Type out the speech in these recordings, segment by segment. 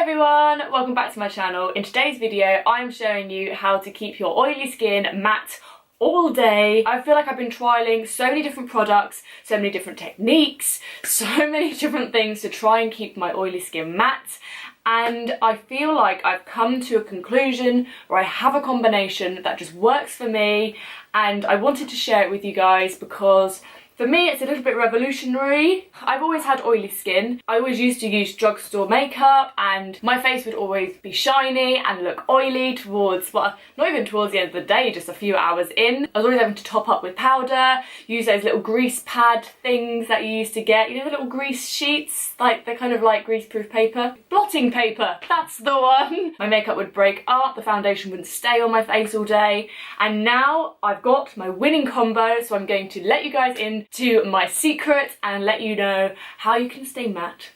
everyone, welcome back to my channel. In today's video I'm showing you how to keep your oily skin matte all day. I feel like I've been trialing so many different products, so many different techniques, so many different things to try and keep my oily skin matte, and I feel like I've come to a conclusion where I have a combination that just works for me, and I wanted to share it with you guys because for me, it's a little bit revolutionary. I've always had oily skin. I always used to use drugstore makeup and my face would always be shiny and look oily towards, well, not even towards the end of the day, just a few hours in. I was always having to top up with powder, use those little grease pad things that you used to get. You know the little grease sheets? Like, they're kind of like greaseproof paper. Blotting paper, that's the one! My makeup would break up, the foundation wouldn't stay on my face all day. And now I've got my winning combo, so I'm going to let you guys in to my secret and let you know how you can stay matte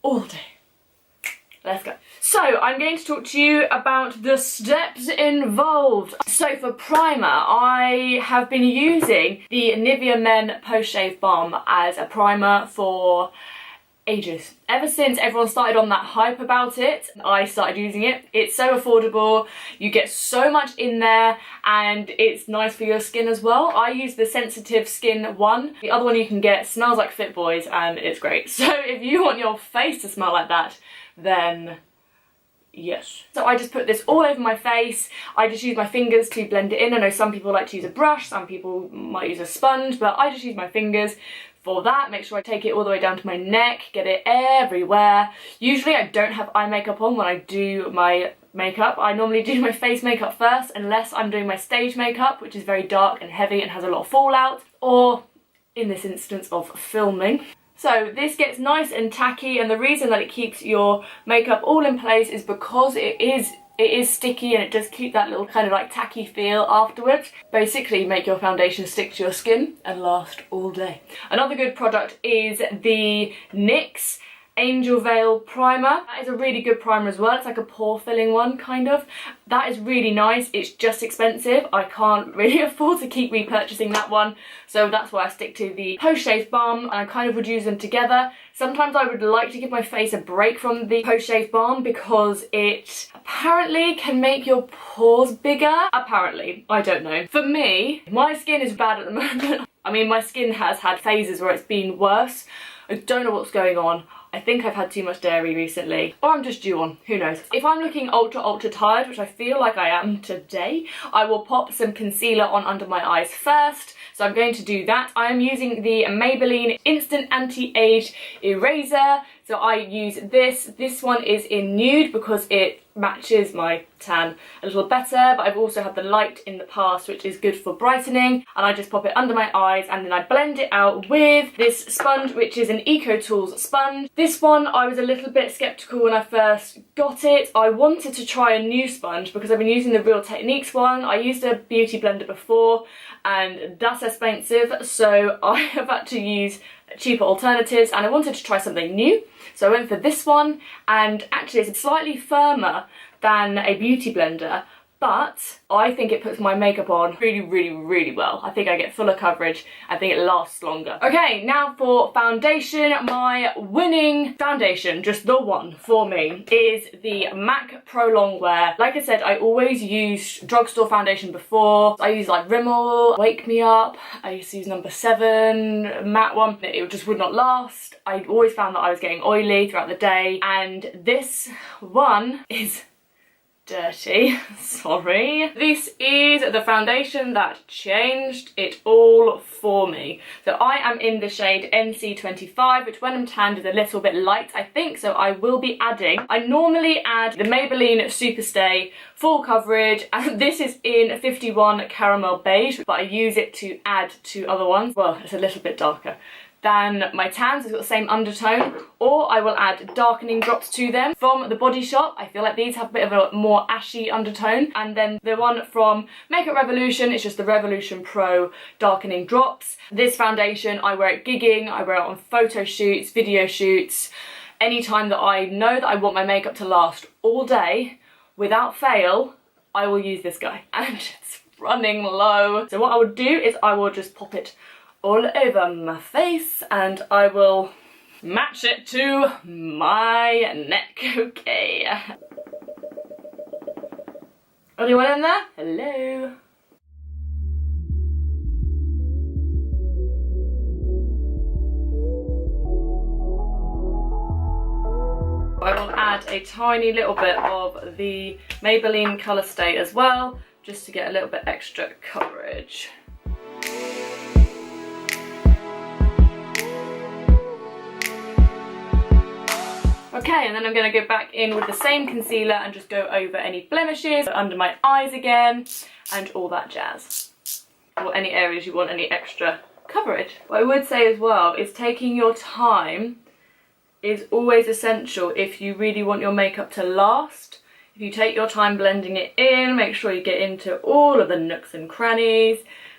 all day. Let's go. So I'm going to talk to you about the steps involved. So for primer, I have been using the Nivea Men Post Shave Balm as a primer for ages. Ever since everyone started on that hype about it, I started using it. It's so affordable, you get so much in there, and it's nice for your skin as well. I use the sensitive skin one. The other one you can get smells like Fit Boys and it's great. So if you want your face to smell like that, then yes. So I just put this all over my face. I just use my fingers to blend it in. I know some people like to use a brush, some people might use a sponge, but I just use my fingers for that. Make sure I take it all the way down to my neck, get it everywhere. Usually I don't have eye makeup on when I do my makeup. I normally do my face makeup first, unless I'm doing my stage makeup, which is very dark and heavy and has a lot of fallout, or in this instance of filming. So this gets nice and tacky, and the reason that it keeps your makeup all in place is because it is sticky and it does keep that little kind of like tacky feel afterwards. Basically make your foundation stick to your skin and last all day. Another good product is the NYX Angel Veil Primer. That is a really good primer as well. It's like a pore filling one, kind of. That is really nice. It's just expensive. I can't really afford to keep repurchasing that one, so that's why I stick to the Post Shave Balm, and I kind of would use them together. Sometimes I would like to give my face a break from the Post Shave Balm because it apparently can make your pores bigger. Apparently, I don't know. For me, my skin is bad at the moment. I mean, my skin has had phases where it's been worse. I don't know what's going on. I think I've had too much dairy recently, or I'm just due on, who knows. If I'm looking ultra tired, which I feel like I am today, I will pop some concealer on under my eyes first. So I'm going to do that. I am using the Maybelline Instant Anti-Age Eraser. So I use this. This one is in nude because it matches my tan a little better, but I've also had the light in the past, which is good for brightening, and I just pop it under my eyes and then I blend it out with this sponge, which is an Ecotools Sponge. This one I was a little bit skeptical when I first got it. I wanted to try a new sponge because I've been using the Real Techniques one. I used a beauty blender before and that's expensive, so I have had to use cheaper alternatives, and I wanted to try something new, so I went for this one. And actually it's slightly firmer than a beauty blender, but I think it puts my makeup on really well. I think I get fuller coverage. I think it lasts longer. Okay, now for foundation. My winning foundation, just the one for me, is the MAC Prolongwear. Like I said, I always use drugstore foundation before. I use like Rimmel, Wake Me Up. I used to use number 7 matte one. It just would not last. I always found that I was getting oily throughout the day, and this one is dirty, sorry. This is the foundation that changed it all for me. So I am in the shade NC25, which when I'm tanned is a little bit light, I think, so I will be adding, I normally add the Maybelline Superstay Full Coverage, and this is in 51 Caramel Beige, but I use it to add to other ones. Well, it's a little bit darker than my tans, it's got the same undertone, or I will add darkening drops to them from the Body Shop. I feel like these have a bit of a more ashy undertone. And then the one from Makeup Revolution, it's just the Revolution Pro darkening drops. This foundation, I wear it gigging, I wear it on photo shoots, video shoots, anytime that I know that I want my makeup to last all day, without fail, I will use this guy. And it's running low. So what I would do is I will just pop it all over my face, and I will match it to my neck. Okay. Anyone in there? Hello? I will add a tiny little bit of the Maybelline Colour Stay as well, just to get a little bit extra coverage. Okay, and then I'm going to go back in with the same concealer and just go over any blemishes, under my eyes again, and all that jazz. Or any areas you want any extra coverage. What I would say as well is taking your time is always essential if you really want your makeup to last. If you take your time blending it in, make sure you get into all of the nooks and crannies,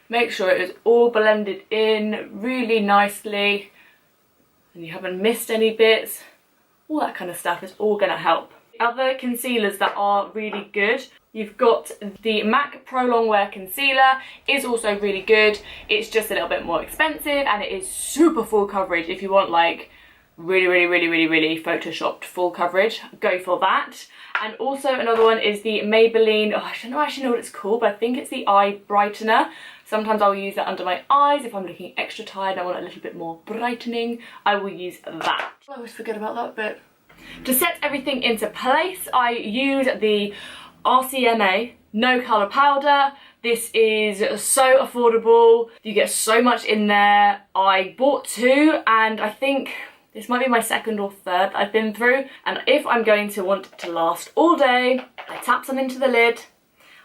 make sure it is all blended in really nicely and you haven't missed any bits. All that kind of stuff is all going to help. Other concealers that are really good, you've got the MAC Prolongwear Concealer, is also really good. It's just a little bit more expensive and it is super full coverage. If you want like really photoshopped full coverage, go for that. And also another one is the Maybelline, I don't actually know what it's called, but I think it's the eye brightener. Sometimes I'll use that under my eyes if I'm looking extra tired and I want a little bit more brightening. I will use that. I always forget about that bit. To set everything into place, I use the RCMA No Colour Powder. This is so affordable. You get so much in there. I bought two and I think this might be my second or third that I've been through. And if I'm going to want it to last all day, I tap some into the lid,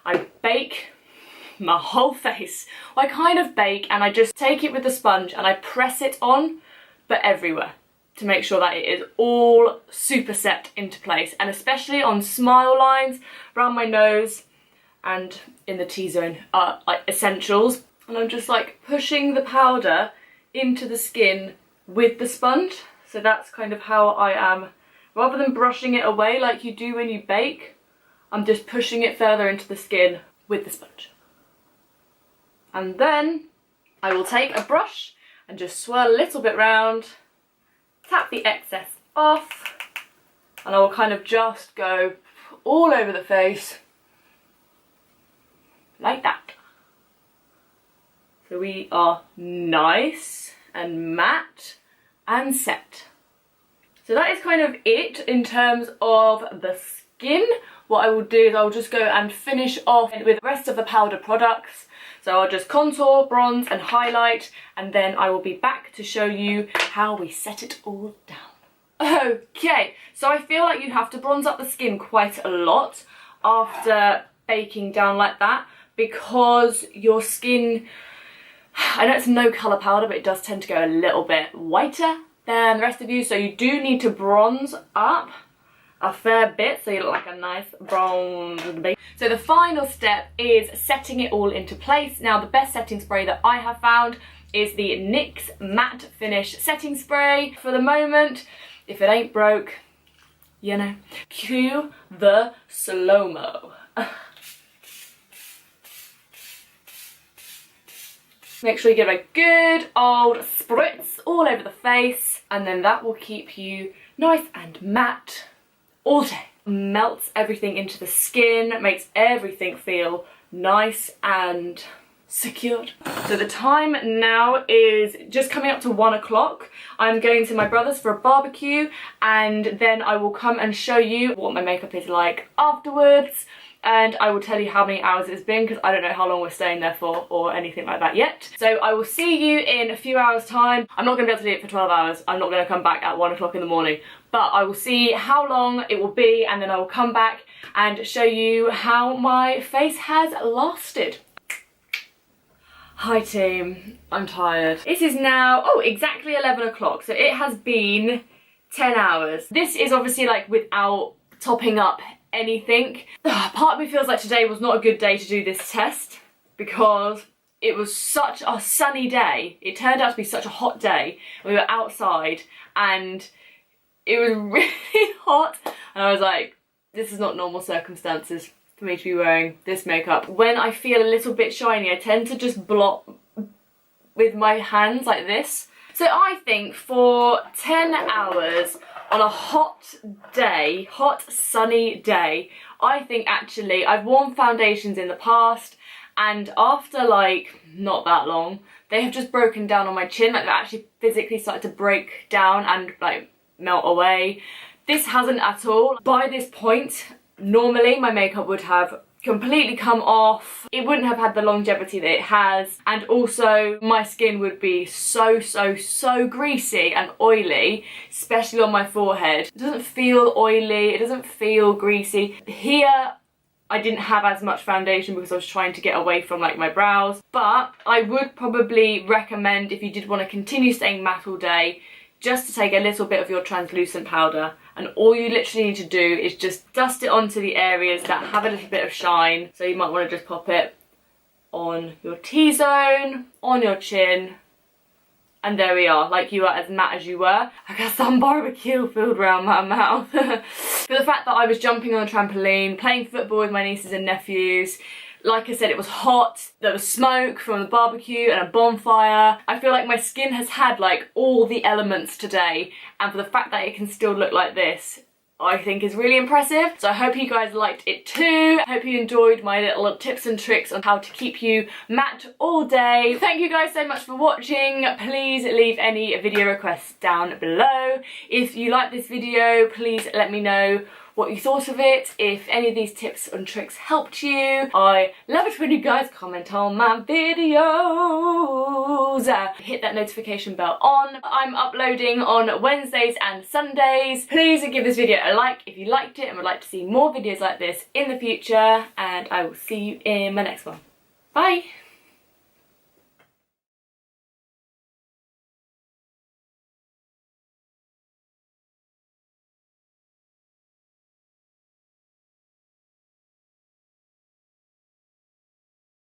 I bake my whole face. I kind of bake and I just take it with the sponge and I press it on, but everywhere, to make sure that it is all super set into place. And especially on smile lines, around my nose and in the T-zone are like essentials. And I'm just like pushing the powder into the skin with the sponge. So that's kind of how I am. Rather than brushing it away like you do when you bake, I'm just pushing it further into the skin with the sponge. And then I will take a brush and just swirl a little bit round, tap the excess off, and I will kind of just go all over the face like that. So we are nice and matte and set. So that is kind of it in terms of the skin. What I will do is I'll just go and finish off with the rest of the powder products. So I'll just contour, bronze and highlight, and then I will be back to show you how we set it all down. Okay, so I feel like you have to bronze up the skin quite a lot after baking down like that, because your skin, I know it's no colour powder, but it does tend to go a little bit whiter than the rest of you, so you do need to bronze up a fair bit so you look like a nice bronze baby. So the final step is setting it all into place. Now the best setting spray that I have found is the NYX Matte Finish Setting Spray. For the moment, if it ain't broke, you know, cue the slow-mo. Make sure you give a good old spritz all over the face, and then that will keep you nice and matte all day. Melts everything into the skin, makes everything feel nice and secured. So the time now is just coming up to 1 o'clock. I'm going to my brother's for a barbecue, and then I will come and show you what my makeup is like afterwards. And I will tell you how many hours it's been, because I don't know how long we're staying there for or anything like that yet. So I will see you in a few hours time. I'm not going to be able to do it for 12 hours. I'm not going to come back at 1 o'clock in the morning. But I will see how long it will be, and then I will come back and show you how my face has lasted. Hi team, I'm tired. It is now, exactly 11 o'clock. So it has been 10 hours. This is obviously like without topping up anything. Part of me feels like today was not a good day to do this test, because it was such a sunny day. It turned out to be such a hot day. We were outside and it was really hot, and I was like, this is not normal circumstances for me to be wearing this makeup. When I feel a little bit shiny, I tend to just blot with my hands like this So I think for 10 hours on a hot day, hot sunny day, I think actually I've worn foundations in the past and after like not that long, they have just broken down on my chin, like they've actually physically started to break down and like melt away. This hasn't at all. By this point, normally my makeup would have completely come off. It wouldn't have had the longevity that it has, and also my skin would be so greasy and oily, especially on my forehead. It doesn't feel oily, it doesn't feel greasy. Here I didn't have as much foundation because I was trying to get away from like my brows, but I would probably recommend, if you did want to continue staying matte all day, just to take a little bit of your translucent powder, and all you literally need to do is just dust it onto the areas that have a little bit of shine. So you might want to just pop it on your T-zone, on your chin, and there we are, like you are as matte as you were. I got some barbecue filled around my mouth. For the fact that I was jumping on a trampoline, playing football with my nieces and nephews, like I said, it was hot, there was smoke from the barbecue and a bonfire. I feel like my skin has had like all the elements today, and for the fact that it can still look like this, I think is really impressive. So I hope you guys liked it too. I hope you enjoyed my little tips and tricks on how to keep you matte all day. Thank you guys so much for watching. Please leave any video requests down below. If you like this video, please let me know what you thought of it, if any of these tips and tricks helped you. I love it when you guys comment on my videos. Hit that notification bell on. I'm uploading on Wednesdays and Sundays. Please give this video a like if you liked it and would like to see more videos like this in the future, and I will see you in my next one. Bye!